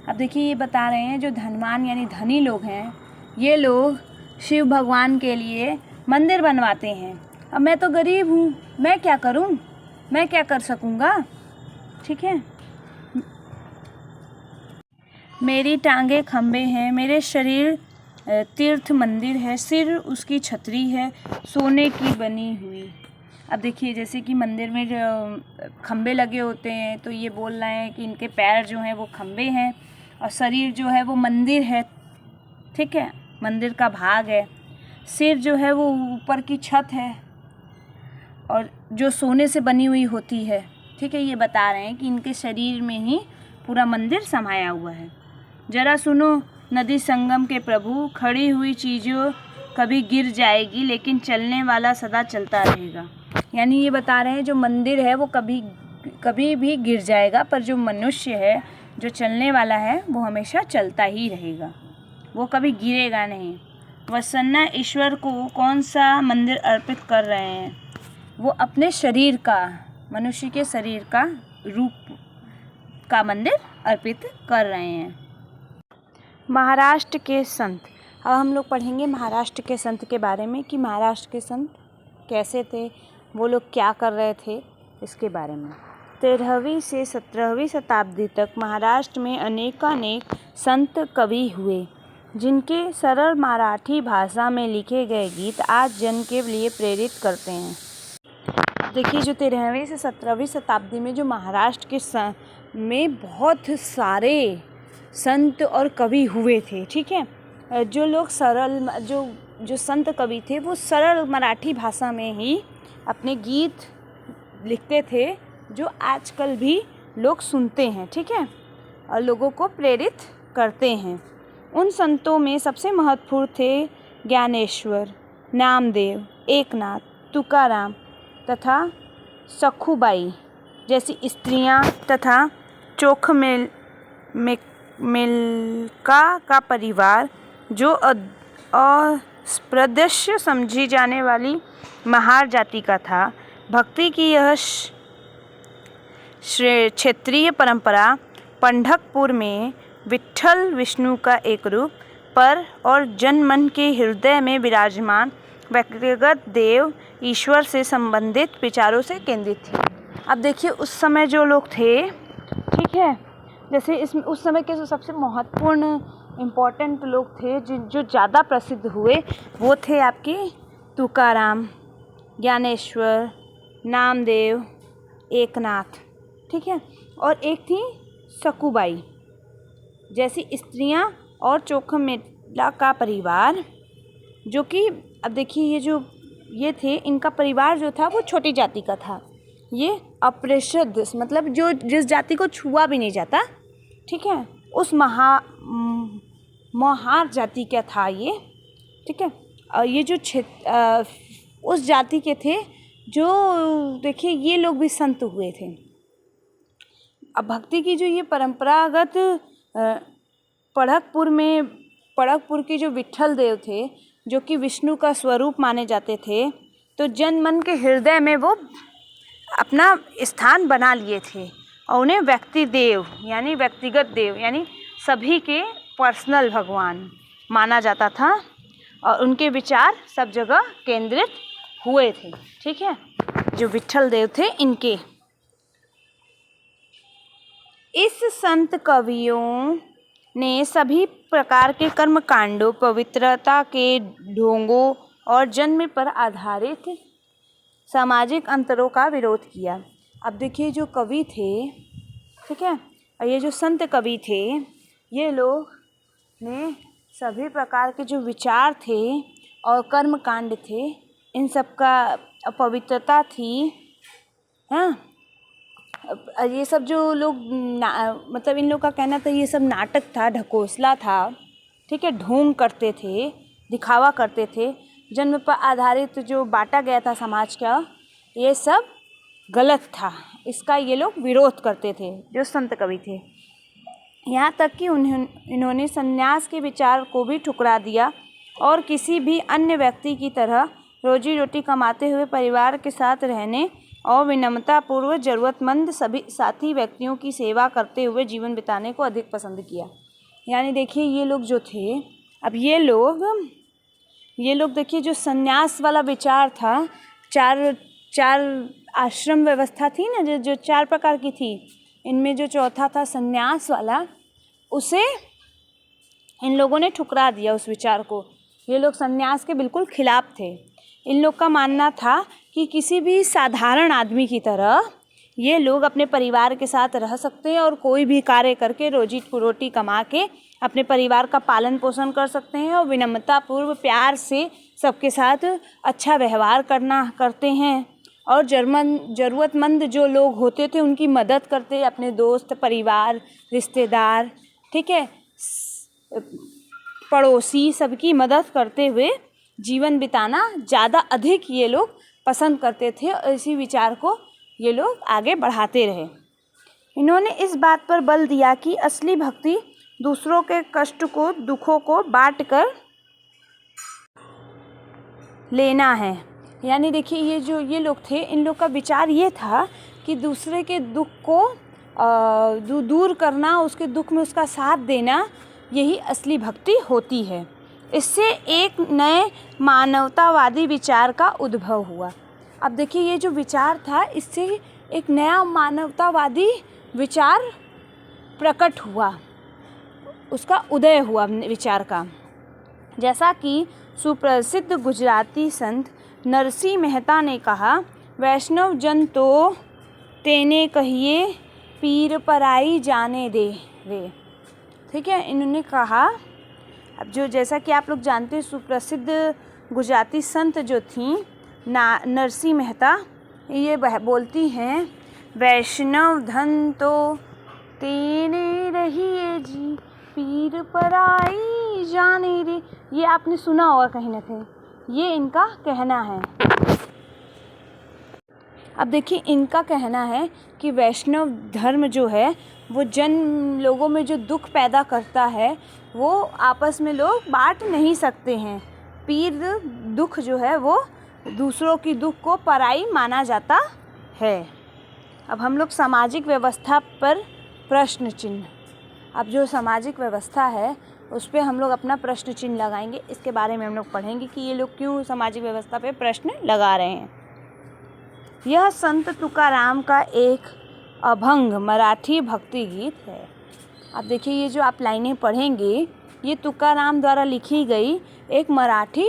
अब देखिए ये बता रहे हैं जो धनवान यानी धनी लोग हैं, ये लोग शिव भगवान के लिए मंदिर बनवाते हैं। अब मैं तो गरीब हूँ, मैं क्या करूँ? मैं क्या कर सकूँगा? ठीक है, मेरी टांगे खंबे हैं, मेरे शरीर तीर्थ मंदिर है, सिर उसकी छतरी है सोने की बनी हुई। अब देखिए जैसे कि मंदिर में जो खंबे लगे होते हैं, तो ये बोल रहे हैं कि इनके पैर जो हैं वो खंबे हैं और शरीर जो है वो मंदिर है, ठीक है, मंदिर का भाग है। सिर जो है वो ऊपर की छत है और जो सोने से बनी हुई होती है, ठीक है। ये बता रहे हैं कि इनके शरीर में ही पूरा मंदिर समाया हुआ है। जरा सुनो नदी संगम के प्रभु, खड़ी हुई चीज़ों कभी गिर जाएगी लेकिन चलने वाला सदा चलता रहेगा। यानी ये बता रहे हैं जो मंदिर है वो कभी भी गिर जाएगा, पर जो मनुष्य है, जो चलने वाला है, वो हमेशा चलता ही रहेगा, वो कभी गिरेगा नहीं। वसन्ना ईश्वर को कौन सा मंदिर अर्पित कर रहे हैं? वो अपने शरीर का, मनुष्य के शरीर का रूप का मंदिर अर्पित कर रहे हैं। महाराष्ट्र के संत। अब हम लोग पढ़ेंगे महाराष्ट्र के संत के बारे में कि महाराष्ट्र के संत कैसे थे, वो लोग क्या कर रहे थे, इसके बारे में। 13वीं से 17वीं शताब्दी तक महाराष्ट्र में अनेकानेक संत कवि हुए, जिनके सरल मराठी भाषा में लिखे गए गीत आज जन के लिए प्रेरित करते हैं। देखिए जो 13वीं से 17वीं शताब्दी में जो महाराष्ट्र के में बहुत सारे संत और कवि हुए थे, ठीक है। जो लोग जो संत कवि थे वो सरल मराठी भाषा में ही अपने गीत लिखते थे, जो आजकल भी लोग सुनते हैं, ठीक है, और लोगों को प्रेरित करते हैं। उन संतों में सबसे महत्वपूर्ण थे ज्ञानेश्वर, नामदेव, एकनाथ, तुकाराम तथा सखुबाई जैसी स्त्रियां तथा चोखमेलका का परिवार, जो अस्पृश्य समझी जाने वाली महार जाति का था। भक्ति की यह क्षेत्रीय परंपरा पंढरपुर में विट्ठल विष्णु का एक रूप पर और जन मन के हृदय में विराजमान व्यक्तिगत देव ईश्वर से संबंधित विचारों से केंद्रित थी। अब देखिए उस समय जो लोग थे, ठीक है, जैसे इसमें उस समय के जो सबसे महत्वपूर्ण इम्पोर्टेंट लोग थे जो ज़्यादा प्रसिद्ध हुए, वो थे आपके तुकाराम, ज्ञानेश्वर, नामदेव, एकनाथ, ठीक है, और एक थी सकुबाई जैसी स्त्रियां और चोखम मेला का परिवार, जो कि अब देखिए ये थे, इनका परिवार जो था वो छोटी जाति का था। ये अपरिशुद्ध मतलब जो जिस जाति को छुआ भी नहीं जाता, ठीक है, उस महार जाति का था ये, ठीक है। और ये जो उस जाति के थे जो देखिए ये लोग भी संत हुए थे। अब भक्ति की जो ये परंपरागत पढ़कपुर के जो विट्ठल देव थे, जो कि विष्णु का स्वरूप माने जाते थे, तो जन मन के हृदय में वो अपना स्थान बना लिए थे और उन्हें व्यक्तिगत देव यानी सभी के पर्सनल भगवान माना जाता था और उनके विचार सब जगह केंद्रित हुए थे, ठीक है, जो विट्ठल देव थे इनके। इस संत कवियों ने सभी प्रकार के कर्म कांडों, पवित्रता के ढोंगों और जन्म पर आधारित सामाजिक अंतरों का विरोध किया। अब देखिए जो कवि थे, ठीक है, और ये जो संत कवि थे, ये लोग ने सभी प्रकार के जो विचार थे और कर्म कांड थे, इन सब का पवित्रता थी, हाँ, ये सब जो लोग मतलब इन लोग का कहना था ये सब नाटक था, ढकोसला था, ठीक है, ढोंग करते थे, दिखावा करते थे, जन्म पर आधारित जो बांटा गया था समाज का, ये सब गलत था, इसका ये लोग विरोध करते थे जो संत कवि थे। यहाँ तक कि इन्होंने संन्यास के विचार को भी ठुकरा दिया और किसी भी अन्य व्यक्ति की तरह रोजी रोटी कमाते हुए परिवार के साथ रहने और विनम्रतापूर्वक ज़रूरतमंद सभी साथी व्यक्तियों की सेवा करते हुए जीवन बिताने को अधिक पसंद किया। यानी देखिए ये लोग जो थे, अब ये लोग देखिए जो संन्यास वाला विचार था, चार आश्रम व्यवस्था थी ना, जो 4 प्रकार की थी, इनमें जो चौथा था संन्यास वाला, उसे इन लोगों ने ठुकरा दिया उस विचार को। ये लोग संन्यास के बिल्कुल खिलाफ थे। इन लोग का मानना था कि किसी भी साधारण आदमी की तरह ये लोग अपने परिवार के साथ रह सकते हैं और कोई भी कार्य करके रोजी रोटी कमा के अपने परिवार का पालन पोषण कर सकते हैं और विनम्रतापूर्व प्यार से सबके साथ अच्छा व्यवहार करते हैं और ज़रूरतमंद जो लोग होते थे उनकी मदद करते, अपने दोस्त, परिवार, रिश्तेदार, ठीक है, पड़ोसी, सबकी मदद करते हुए जीवन बिताना ज़्यादा अधिक ये लोग पसंद करते थे और इसी विचार को ये लोग आगे बढ़ाते रहे। इन्होंने इस बात पर बल दिया कि असली भक्ति दूसरों के कष्ट को, दुखों को बांट कर लेना है। यानी देखिए ये लोग थे, इन लोग का विचार ये था कि दूसरे के दुख को दूर करना, उसके दुख में उसका साथ देना, यही असली भक्ति होती है। इससे एक नए मानवतावादी विचार का उद्भव हुआ। अब देखिए ये जो विचार था, इससे एक नया मानवतावादी विचार प्रकट हुआ, उसका उदय हुआ विचार का। जैसा कि सुप्रसिद्ध गुजराती संत नरसिंह मेहता ने कहा, वैष्णव जन तो तेने कहिए पीर पराई जाने दे रे, ठीक है। इन्होंने कहा, अब जो जैसा कि आप लोग जानते हैं, सुप्रसिद्ध गुजराती संत जो थी नरसिंह मेहता, ये बोलती हैं, वैष्णव धन तो तेने रहिए जी, पीर पराई जाने रे। ये आपने सुना होगा कहीं ना कहीं, ये इनका कहना है। अब देखिए इनका कहना है कि वैष्णव धर्म जो है वो लोगों में जो दुख पैदा करता है वो आपस में लोग बांट नहीं सकते हैं। पीर दुख जो है वो दूसरों की दुख को पराई माना जाता है। अब हम लोग सामाजिक व्यवस्था पर प्रश्न चिन्ह। अब जो सामाजिक व्यवस्था है उस पे हम लोग अपना प्रश्न चिन्ह लगाएंगे। इसके बारे में हम लोग पढ़ेंगे कि ये लोग क्यों सामाजिक व्यवस्था पे प्रश्न लगा रहे हैं। यह संत तुकाराम का एक अभंग मराठी भक्ति गीत है। अब देखिए ये जो आप लाइनें पढ़ेंगे ये तुकाराम द्वारा लिखी गई एक मराठी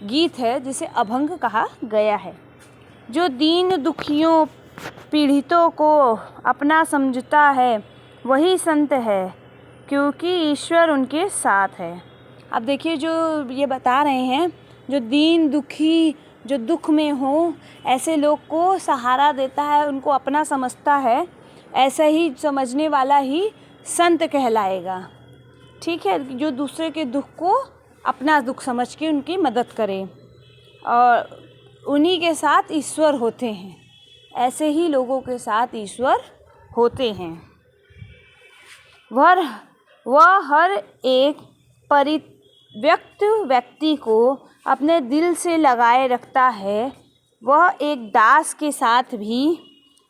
गीत है जिसे अभंग कहा गया है। जो दीन दुखियों पीड़ितों को अपना समझता है वही संत है, क्योंकि ईश्वर उनके साथ है। अब देखिए जो ये बता रहे हैं, जो दीन दुखी, जो दुख में हो, ऐसे लोग को सहारा देता है, उनको अपना समझता है, ऐसा ही समझने वाला ही संत कहलाएगा। ठीक है, जो दूसरे के दुख को अपना दुख समझ के उनकी मदद करे और उन्हीं के साथ ईश्वर होते हैं। ऐसे ही लोगों के साथ ईश्वर होते हैं। वह हर एक परित्यक्त व्यक्ति को अपने दिल से लगाए रखता है। वह एक दास के साथ भी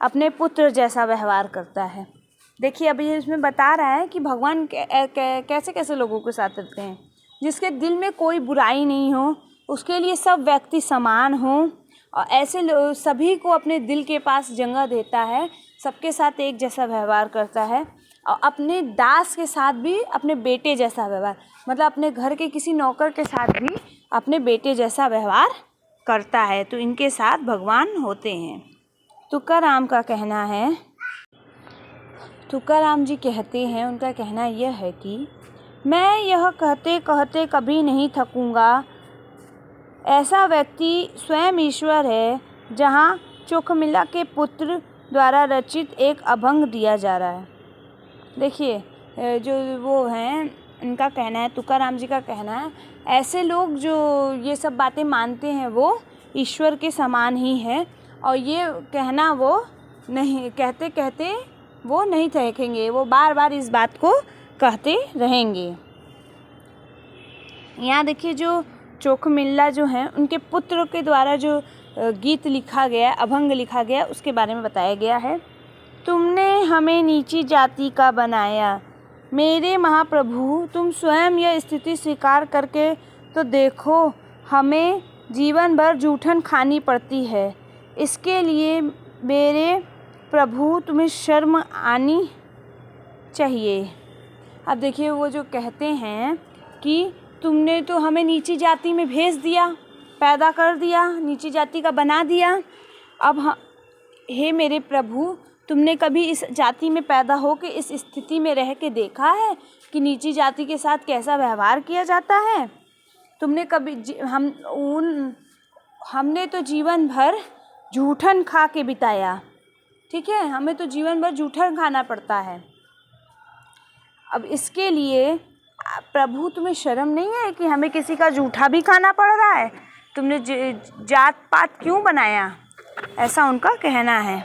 अपने पुत्र जैसा व्यवहार करता है। देखिए अभी इसमें बता रहा है कि भगवान कैसे कैसे लोगों के साथ रहते हैं। जिसके दिल में कोई बुराई नहीं हो, उसके लिए सब व्यक्ति समान हो और ऐसे सभी को अपने दिल के पास जगह देता है, सबके साथ एक जैसा व्यवहार करता है और अपने दास के साथ भी अपने बेटे जैसा व्यवहार, मतलब अपने घर के किसी नौकर के साथ भी अपने बेटे जैसा व्यवहार करता है। तो इनके साथ भगवान होते हैं। तुकाराम का कहना है, तुकाराम जी कहते हैं, उनका कहना यह है कि मैं यह कहते कहते कभी नहीं थकूंगा। ऐसा व्यक्ति स्वयं ईश्वर है। जहाँ चोखमिला के पुत्र द्वारा रचित एक अभंग दिया जा रहा है। देखिए जो वो हैं, इनका कहना है, तुकाराम जी का कहना है, ऐसे लोग जो ये सब बातें मानते हैं वो ईश्वर के समान ही है और ये कहना वो नहीं कहते कहते वो नहीं थकेंगे, वो बार बार इस बात को कहते रहेंगे। यहाँ देखिए जो चोखमिल्ला जो हैं उनके पुत्र के द्वारा जो गीत लिखा गया, अभंग लिखा गया, उसके बारे में बताया गया है। तुमने हमें नीची जाति का बनाया, मेरे महाप्रभु तुम स्वयं यह स्थिति स्वीकार करके तो देखो, हमें जीवन भर जूठन खानी पड़ती है। इसके लिए मेरे प्रभु तुम्हें शर्म आनी चाहिए। अब देखिए वो जो कहते हैं कि तुमने तो हमें नीची जाति में भेज दिया, पैदा कर दिया, नीची जाति का बना दिया। अब हे मेरे प्रभु, तुमने कभी इस जाति में पैदा हो के इस स्थिति में रह के देखा है कि नीची जाति के साथ कैसा व्यवहार किया जाता है? तुमने कभी हमने तो जीवन भर जूठन खा के बिताया। ठीक है, हमें तो जीवन भर जूठन खाना पड़ता है। अब इसके लिए प्रभु तुम्हें शर्म नहीं है कि हमें किसी का जूठा भी खाना पड़ रहा है? तुमने जात पात क्यों बनाया? ऐसा उनका कहना है।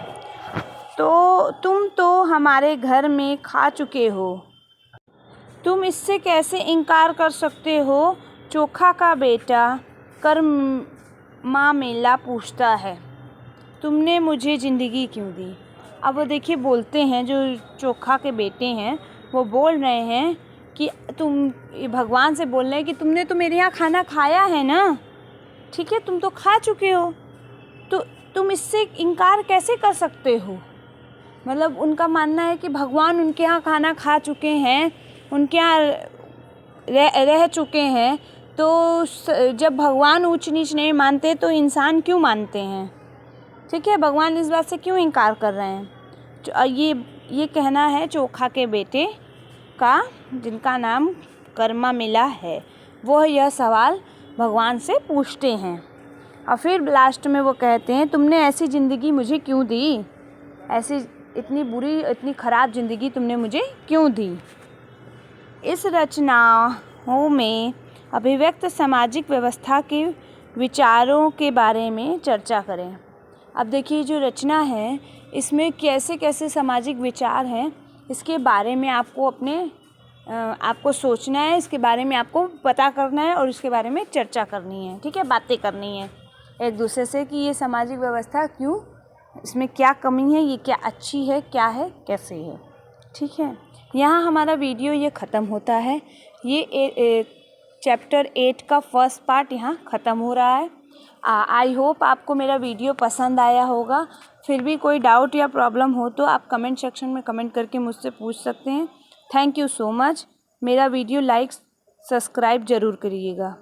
तो तुम तो हमारे घर में खा चुके हो, तुम इससे कैसे इनकार कर सकते हो? चोखा का बेटा कर्मा मेला पूछता है, तुमने मुझे ज़िंदगी क्यों दी? अब वो देखिए बोलते हैं, जो चोखा के बेटे हैं वो बोल रहे हैं कि तुम भगवान से बोल रहे हैं कि तुमने तो मेरे यहाँ खाना खाया है ना, ठीक है, तुम तो खा चुके हो, तो तुम इससे इनकार कैसे कर सकते हो? मतलब उनका मानना है कि भगवान उनके यहाँ खाना खा चुके हैं, उनके यहाँ रह चुके हैं, तो जब भगवान ऊंच नीच नहीं मानते तो इंसान क्यों मानते हैं? ठीक है, भगवान इस बात से क्यों इनकार कर रहे हैं? ये कहना है चोखा के बेटे का, जिनका नाम कर्मा मिला है। वो यह सवाल भगवान से पूछते हैं और फिर लास्ट में वो कहते हैं, तुमने ऐसी ज़िंदगी मुझे क्यों दी? ऐसी इतनी बुरी, इतनी ख़राब ज़िंदगी तुमने मुझे क्यों दी? इस रचनाओं में अभिव्यक्त सामाजिक व्यवस्था के विचारों के बारे में चर्चा करें। अब देखिए जो रचना है इसमें कैसे कैसे सामाजिक विचार हैं, इसके बारे में आपको सोचना है, इसके बारे में आपको पता करना है और इसके बारे में चर्चा करनी है। ठीक है, बातें करनी है एक दूसरे से कि ये सामाजिक व्यवस्था क्यों, इसमें क्या कमी है, ये क्या अच्छी है, क्या है, कैसे है। ठीक है, यहाँ हमारा वीडियो ये ख़त्म होता है। ये चैप्टर 8 का फर्स्ट पार्ट यहाँ ख़त्म हो रहा है। आई होप आपको मेरा वीडियो पसंद आया होगा। फिर भी कोई डाउट या प्रॉब्लम हो तो आप कमेंट सेक्शन में कमेंट करके मुझसे पूछ सकते हैं। Thank you so much. मेरा वीडियो लाइक सब्सक्राइब ज़रूर करिएगा।